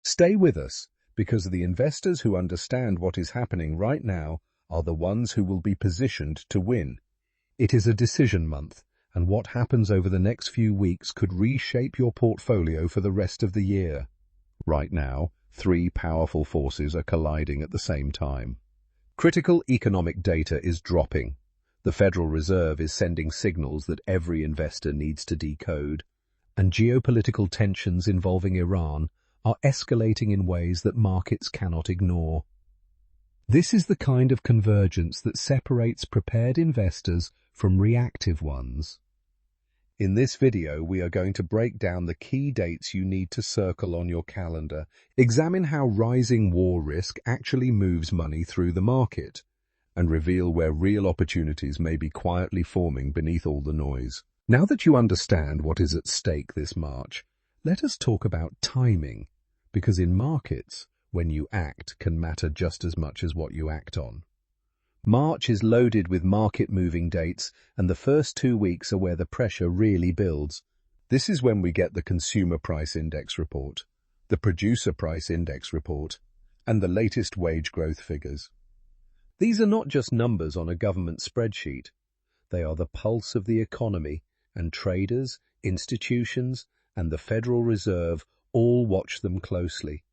Stay with us, because the investors who understand what is happening right now are the ones who will be positioned to win. It is a decision month, and what happens over the next few weeks could reshape your portfolio for the rest of the year. Right now, three powerful forces are colliding at the same time. Critical economic data is dropping. The Federal Reserve is sending signals that every investor needs to decode, and geopolitical tensions involving Iran are escalating in ways that markets cannot ignore. This is the kind of convergence that separates prepared investors from reactive ones. In this video, we are going to break down the key dates you need to circle on your calendar, examine how rising war risk actually moves money through the market, and reveal where real opportunities may be quietly forming beneath all the noise. Now that you understand what is at stake this March, let us talk about timing, because in markets, when you act can matter just as much as what you act on. March is loaded with market-moving dates, and the first 2 weeks are where the pressure really builds. This is when we get the Consumer Price Index report, the Producer Price Index report, and the latest wage growth figures. These are not just numbers on a government spreadsheet. They are the pulse of the economy, and traders, institutions, and the Federal Reserve all watch them closely.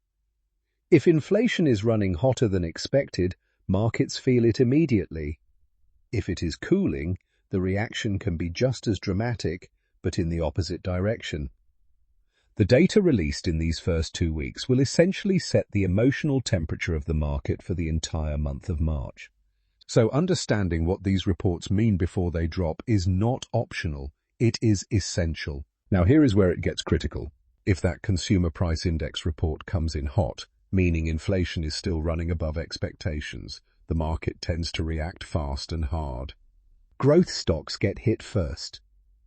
If inflation is running hotter than expected, markets feel it immediately. If it is cooling, the reaction can be just as dramatic, but in the opposite direction. The data released in these first 2 weeks will essentially set the emotional temperature of the market for the entire month of March. So understanding what these reports mean before they drop is not optional, it is essential. Now here is where it gets critical. If that Consumer Price Index report comes in hot, meaning inflation is still running above expectations, the market tends to react fast and hard. Growth stocks get hit first.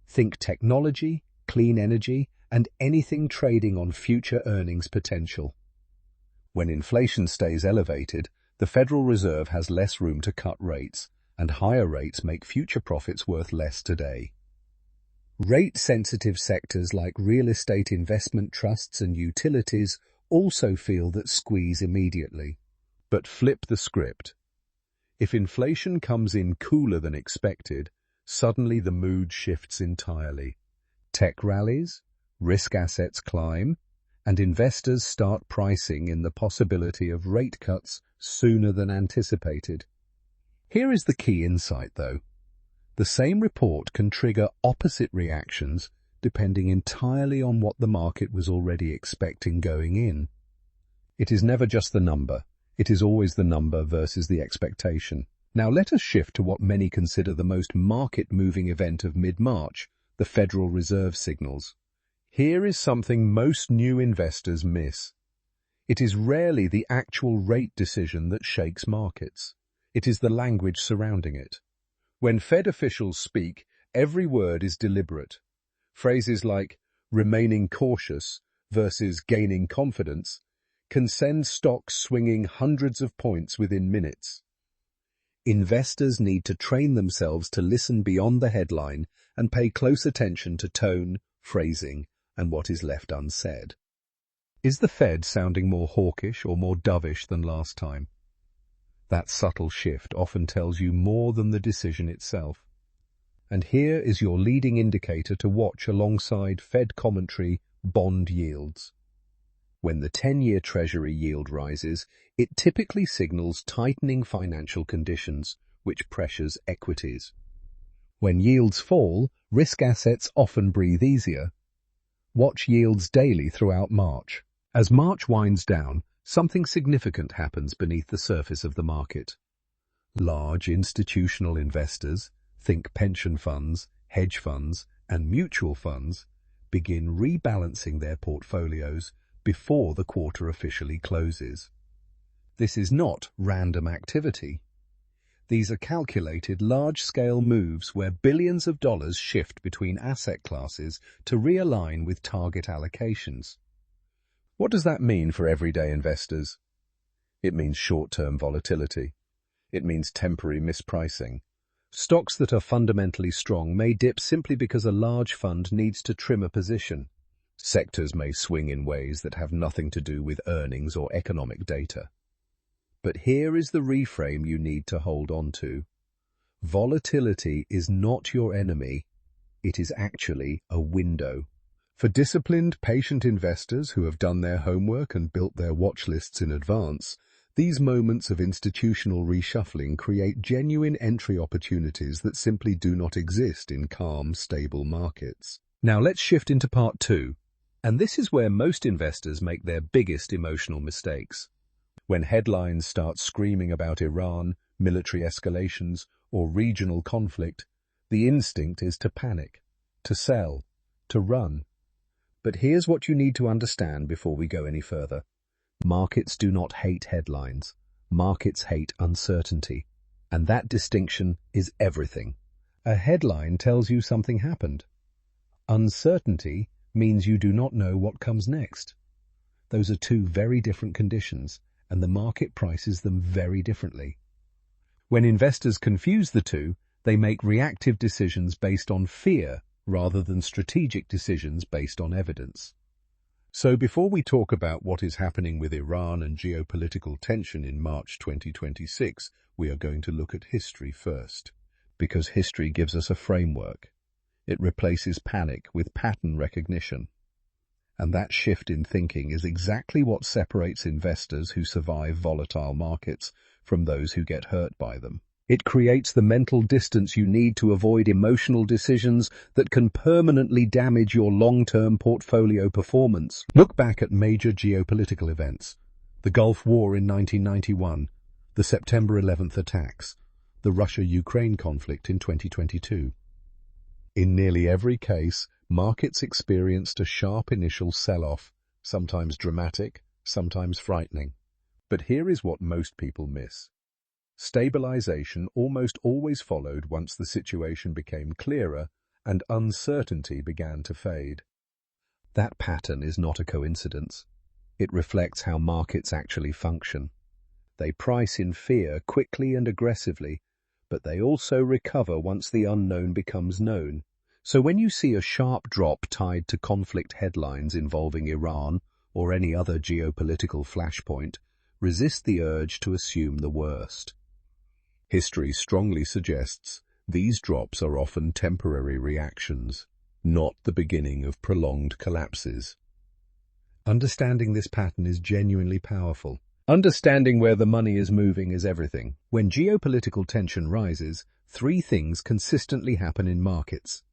Think technology, clean energy, and anything trading on future earnings potential. When inflation stays elevated, the Federal Reserve has less room to cut rates, and higher rates make future profits worth less today. Rate-sensitive sectors like real estate investment trusts and utilities also feel that squeeze immediately. But flip the script. If inflation comes in cooler than expected, suddenly the mood shifts entirely. Tech rallies, risk assets climb, and investors start pricing in the possibility of rate cuts sooner than anticipated. Here is the key insight, though. The same report can trigger opposite reactions depending entirely on what the market was already expecting going in. It is never just the number, it is always the number versus the expectation. Now let us shift to what many consider the most market-moving event of mid-March, the Federal Reserve signals. Here is something most new investors miss. It is rarely the actual rate decision that shakes markets. It is the language surrounding it. When Fed officials speak, every word is deliberate. Phrases like remaining cautious versus gaining confidence can send stocks swinging hundreds of points within minutes. Investors need to train themselves to listen beyond the headline and pay close attention to tone, phrasing, and what is left unsaid. Is the Fed sounding more hawkish or more dovish than last time? That subtle shift often tells you more than the decision itself. And here is your leading indicator to watch alongside Fed commentary: bond yields. When the 10-year Treasury yield rises, it typically signals tightening financial conditions, which pressures equities. When yields fall, risk assets often breathe easier. Watch yields daily throughout March. As March winds down, something significant happens beneath the surface of the market. Large institutional investors, think pension funds, hedge funds, and mutual funds, begin rebalancing their portfolios before the quarter officially closes. This is not random activity. These are calculated large-scale moves where billions of dollars shift between asset classes to realign with target allocations. What does that mean for everyday investors? It means short-term volatility. It means temporary mispricing. Stocks that are fundamentally strong may dip simply because a large fund needs to trim a position. Sectors may swing in ways that have nothing to do with earnings or economic data. But here is the reframe you need to hold on to. Volatility is not your enemy. It is actually a window. For disciplined, patient investors who have done their homework and built their watch lists in advance, these moments of institutional reshuffling create genuine entry opportunities that simply do not exist in calm, stable markets. Now let's shift into part 2. And this is where most investors make their biggest emotional mistakes. When headlines start screaming about Iran, military escalations, or regional conflict, the instinct is to panic, to sell, to run. But here's what you need to understand before we go any further. Markets do not hate headlines. Markets hate uncertainty. And that distinction is everything. A headline tells you something happened. Uncertainty means you do not know what comes next. Those are two very different conditions, and the market prices them very differently. When investors confuse the two, they make reactive decisions based on fear rather than strategic decisions based on evidence. So before we talk about what is happening with Iran and geopolitical tension in March 2026, we are going to look at history first, because history gives us a framework. It replaces panic with pattern recognition. And that shift in thinking is exactly what separates investors who survive volatile markets from those who get hurt by them. It creates the mental distance you need to avoid emotional decisions that can permanently damage your long-term portfolio performance. Look back at major geopolitical events: the Gulf War in 1991, the September 11th attacks, the Russia-Ukraine conflict in 2022. In nearly every case, markets experienced a sharp initial sell-off, sometimes dramatic, sometimes frightening. But here is what most people miss. Stabilization almost always followed once the situation became clearer and uncertainty began to fade. That pattern is not a coincidence. It reflects how markets actually function. They price in fear quickly and aggressively, but they also recover once the unknown becomes known. So when you see a sharp drop tied to conflict headlines involving Iran or any other geopolitical flashpoint, resist the urge to assume the worst. History strongly suggests these drops are often temporary reactions, not the beginning of prolonged collapses. Understanding this pattern is genuinely powerful. Understanding where the money is moving is everything. When geopolitical tension rises, three things consistently happen in markets.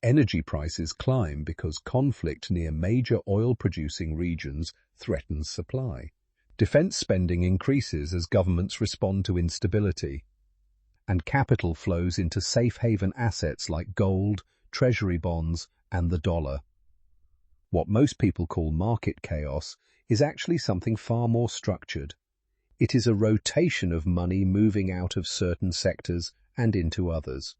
Energy prices climb because conflict near major oil-producing regions threatens supply. Defense spending increases as governments respond to instability. And capital flows into safe haven assets like gold, treasury bonds, and the dollar. What most people call market chaos is actually something far more structured. It is a rotation of money moving out of certain sectors and into others.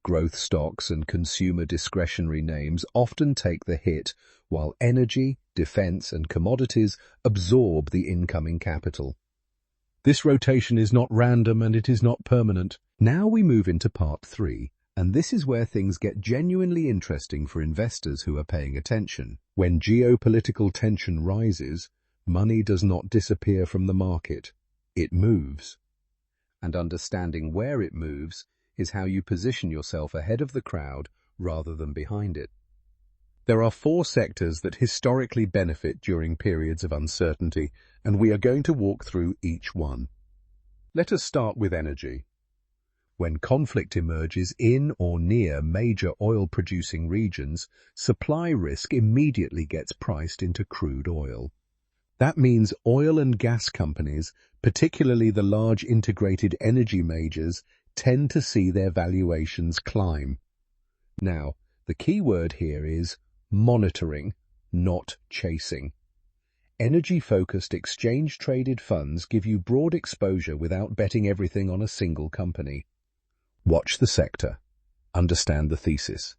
Growth stocks and consumer discretionary names often take the hit, while energy, defense, and commodities absorb the incoming capital. This rotation is not random and it is not permanent. Now we move into part 3. And this is where things get genuinely interesting for investors who are paying attention. When geopolitical tension rises, money does not disappear from the market. It moves. And understanding where it moves is how you position yourself ahead of the crowd rather than behind it. There are 4 sectors that historically benefit during periods of uncertainty, and we are going to walk through each one. Let us start with energy. When conflict emerges in or near major oil-producing regions, supply risk immediately gets priced into crude oil. That means oil and gas companies, particularly the large integrated energy majors, tend to see their valuations climb. Now, the key word here is monitoring, not chasing. Energy-focused exchange-traded funds give you broad exposure without betting everything on a single company. Watch the sector, understand the thesis,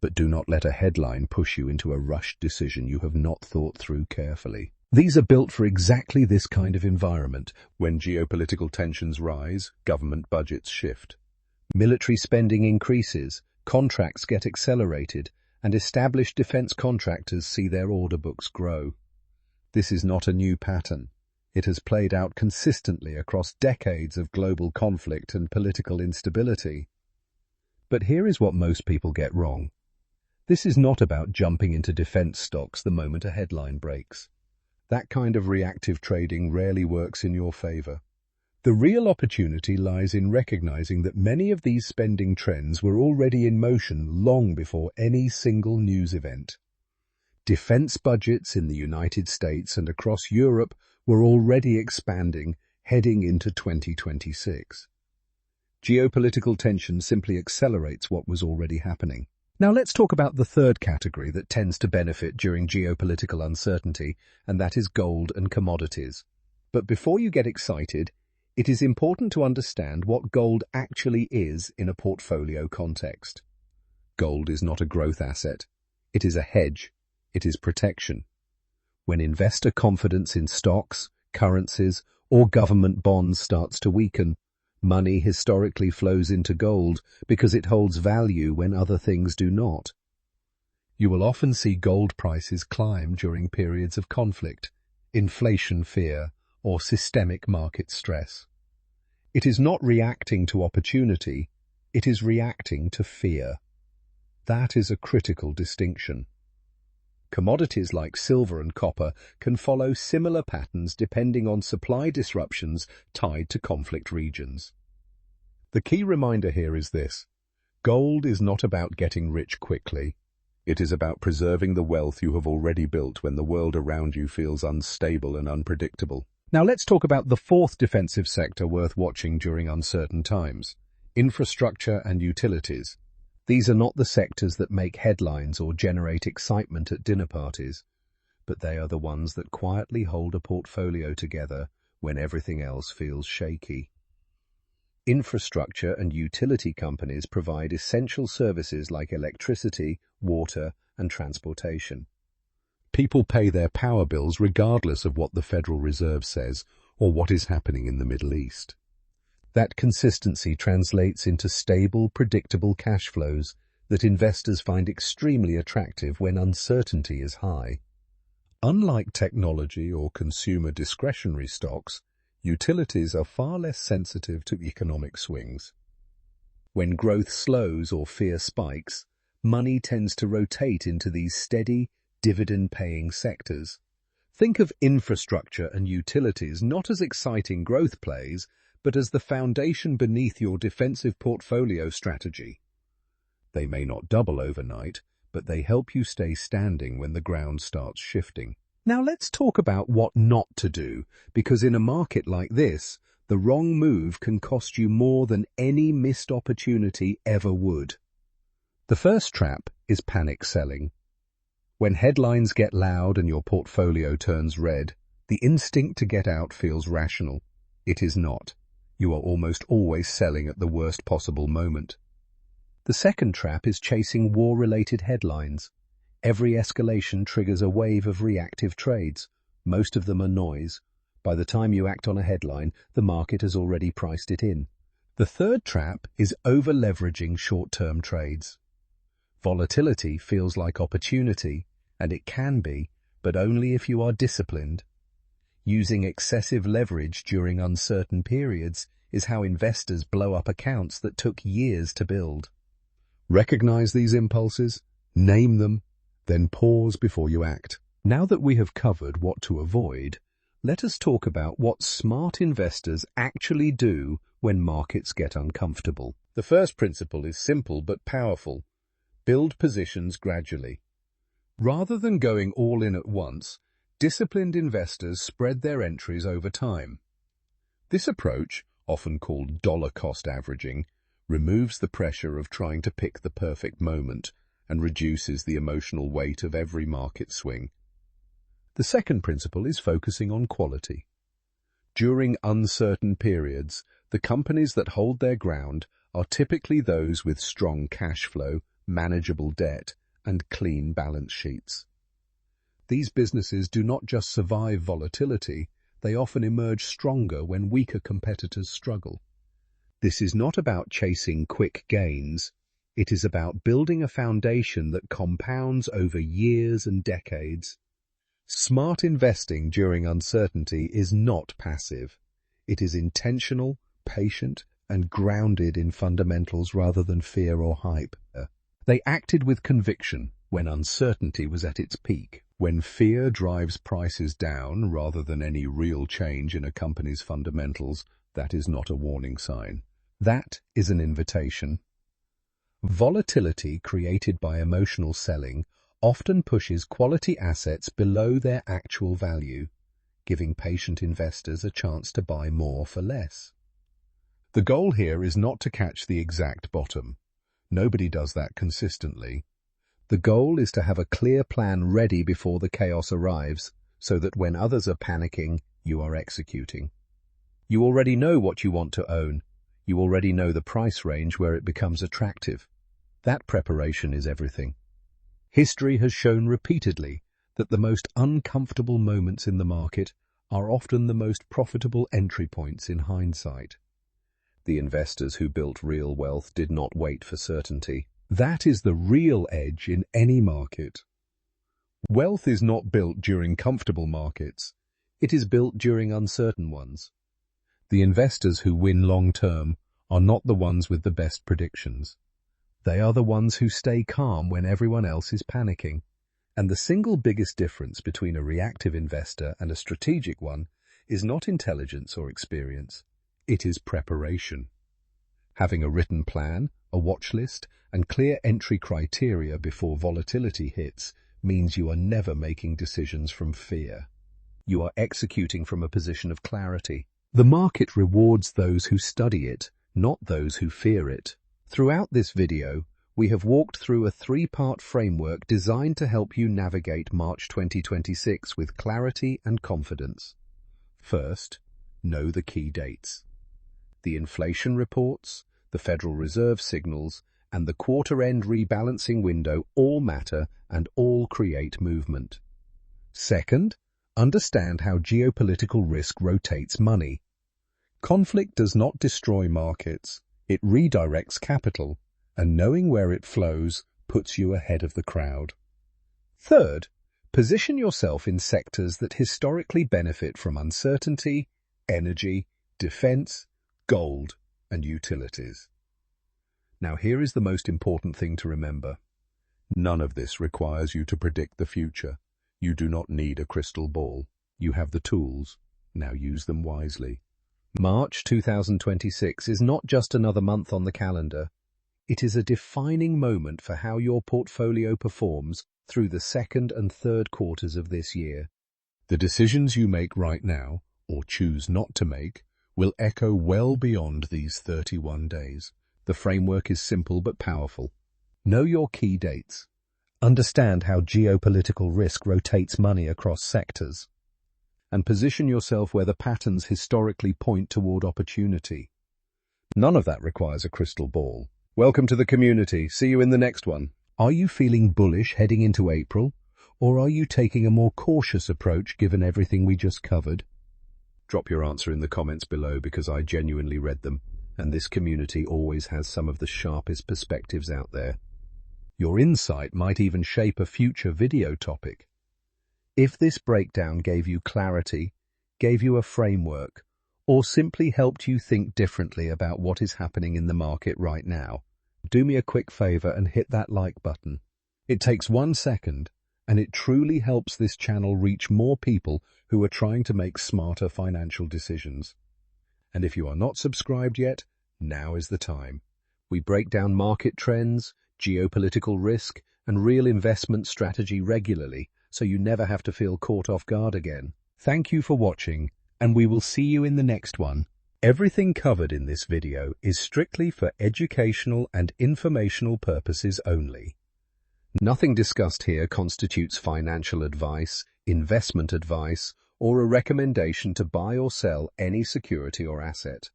but do not let a headline push you into a rushed decision you have not thought through carefully. These are built for exactly this kind of environment. When geopolitical tensions rise, government budgets shift. Military spending increases, contracts get accelerated, and established defense contractors see their order books grow. This is not a new pattern. It has played out consistently across decades of global conflict and political instability. But here is what most people get wrong. This is not about jumping into defense stocks the moment a headline breaks. That kind of reactive trading rarely works in your favor. The real opportunity lies in recognizing that many of these spending trends were already in motion long before any single news event. Defense budgets in the United States and across Europe were already expanding, heading into 2026. Geopolitical tension simply accelerates what was already happening. Now let's talk about the third category that tends to benefit during geopolitical uncertainty, and that is gold and commodities. But before you get excited, it is important to understand what gold actually is in a portfolio context. Gold is not a growth asset. It is a hedge. It is protection. When investor confidence in stocks, currencies, or government bonds starts to weaken, money historically flows into gold because it holds value when other things do not. You will often see gold prices climb during periods of conflict, inflation fear, or systemic market stress. It is not reacting to opportunity, it is reacting to fear. That is a critical distinction. Commodities like silver and copper can follow similar patterns depending on supply disruptions tied to conflict regions. The key reminder here is this: gold is not about getting rich quickly. It is about preserving the wealth you have already built when the world around you feels unstable and unpredictable. Now let's talk about the fourth defensive sector worth watching during uncertain times: infrastructure and utilities. These are not the sectors that make headlines or generate excitement at dinner parties, but they are the ones that quietly hold a portfolio together when everything else feels shaky. Infrastructure and utility companies provide essential services like electricity, water, and transportation. People pay their power bills regardless of what the Federal Reserve says or what is happening in the Middle East. That consistency translates into stable, predictable cash flows that investors find extremely attractive when uncertainty is high. Unlike technology or consumer discretionary stocks, utilities are far less sensitive to economic swings. When growth slows or fear spikes, money tends to rotate into these steady, dividend-paying sectors. Think of infrastructure and utilities not as exciting growth plays, but as the foundation beneath your defensive portfolio strategy. They may not double overnight, but they help you stay standing when the ground starts shifting. Now let's talk about what not to do, because in a market like this, the wrong move can cost you more than any missed opportunity ever would. The first trap is panic selling. When headlines get loud and your portfolio turns red, the instinct to get out feels rational. It is not. You are almost always selling at the worst possible moment. The second trap is chasing war-related headlines. Every escalation triggers a wave of reactive trades. Most of them are noise. By the time you act on a headline, the market has already priced it in. The third trap is over-leveraging short-term trades. Volatility feels like opportunity, and it can be, but only if you are disciplined. Using excessive leverage during uncertain periods is how investors blow up accounts that took years to build. Recognize these impulses, name them, then pause before you act. Now that we have covered what to avoid, let us talk about what smart investors actually do when markets get uncomfortable. The first principle is simple but powerful. Build positions gradually. Rather than going all in at once, disciplined investors spread their entries over time. This approach, often called dollar-cost averaging, removes the pressure of trying to pick the perfect moment and reduces the emotional weight of every market swing. The second principle is focusing on quality. During uncertain periods, the companies that hold their ground are typically those with strong cash flow, manageable debt, and clean balance sheets. These businesses do not just survive volatility, they often emerge stronger when weaker competitors struggle. This is not about chasing quick gains, It is about building a foundation that compounds over years and decades. Smart investing during uncertainty is not passive. It is intentional, patient, and grounded in fundamentals rather than fear or hype. They acted with conviction when uncertainty was at its peak. When fear drives prices down rather than any real change in a company's fundamentals, that is not a warning sign. That is an invitation. Volatility created by emotional selling often pushes quality assets below their actual value, giving patient investors a chance to buy more for less. The goal here is not to catch the exact bottom. Nobody does that consistently. The goal is to have a clear plan ready before the chaos arrives, so that when others are panicking, you are executing. You already know what you want to own. You already know the price range where it becomes attractive. That preparation is everything. History has shown repeatedly that the most uncomfortable moments in the market are often the most profitable entry points in hindsight. The investors who built real wealth did not wait for certainty. That is the real edge in any market. Wealth is not built during comfortable markets. It is built during uncertain ones. The investors who win long-term are not the ones with the best predictions. They are the ones who stay calm when everyone else is panicking. And the single biggest difference between a reactive investor and a strategic one is not intelligence or experience. It is preparation. Having a written plan, a watch list, and clear entry criteria before volatility hits means you are never making decisions from fear. You are executing from a position of clarity. The market rewards those who study it, not those who fear it. Throughout this video, we have walked through a three-part framework designed to help you navigate March 2026 with clarity and confidence. First, know the key dates. The inflation reports, the Federal Reserve signals, and the quarter-end rebalancing window all matter and all create movement. Second, understand how geopolitical risk rotates money. Conflict does not destroy markets, it redirects capital, and knowing where it flows puts you ahead of the crowd. Third, position yourself in sectors that historically benefit from uncertainty, energy, defense, gold, and utilities. Now here is the most important thing to remember. None of this requires you to predict the future. You do not need a crystal ball. You have the tools. Now use them wisely. March 2026 is not just another month on the calendar. It is a defining moment for how your portfolio performs through the second and third quarters of this year. The decisions you make right now, or choose not to make, will echo well beyond these 31 days. The framework is simple but powerful. Know your key dates. Understand how geopolitical risk rotates money across sectors. And position yourself where the patterns historically point toward opportunity. None of that requires a crystal ball. Welcome to the community. See you in the next one. Are you feeling bullish heading into April, or are you taking a more cautious approach given everything we just covered? Drop your answer in the comments below because I genuinely read them, and this community always has some of the sharpest perspectives out there. Your insight might even shape a future video topic. If this breakdown gave you clarity, gave you a framework, or simply helped you think differently about what is happening in the market right now, do me a quick favor and hit that like button. It takes 1 second, and it truly helps this channel reach more people who are trying to make smarter financial decisions. And if you are not subscribed yet, now is the time. We break down market trends, geopolitical risk, and real investment strategy regularly, so you never have to feel caught off guard again. Thank you for watching, and we will see you in the next one. Everything covered in this video is strictly for educational and informational purposes only. Nothing discussed here constitutes financial advice, investment advice, or a recommendation to buy or sell any security or asset.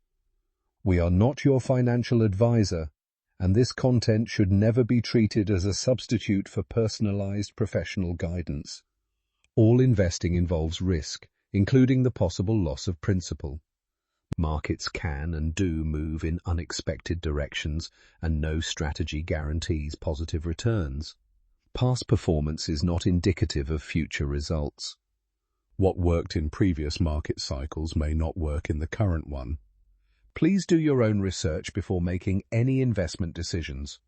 We are not your financial advisor, and this content should never be treated as a substitute for personalized professional guidance. All investing involves risk, including the possible loss of principal. Markets can and do move in unexpected directions, and no strategy guarantees positive returns. Past performance is not indicative of future results. What worked in previous market cycles may not work in the current one. Please do your own research before making any investment decisions.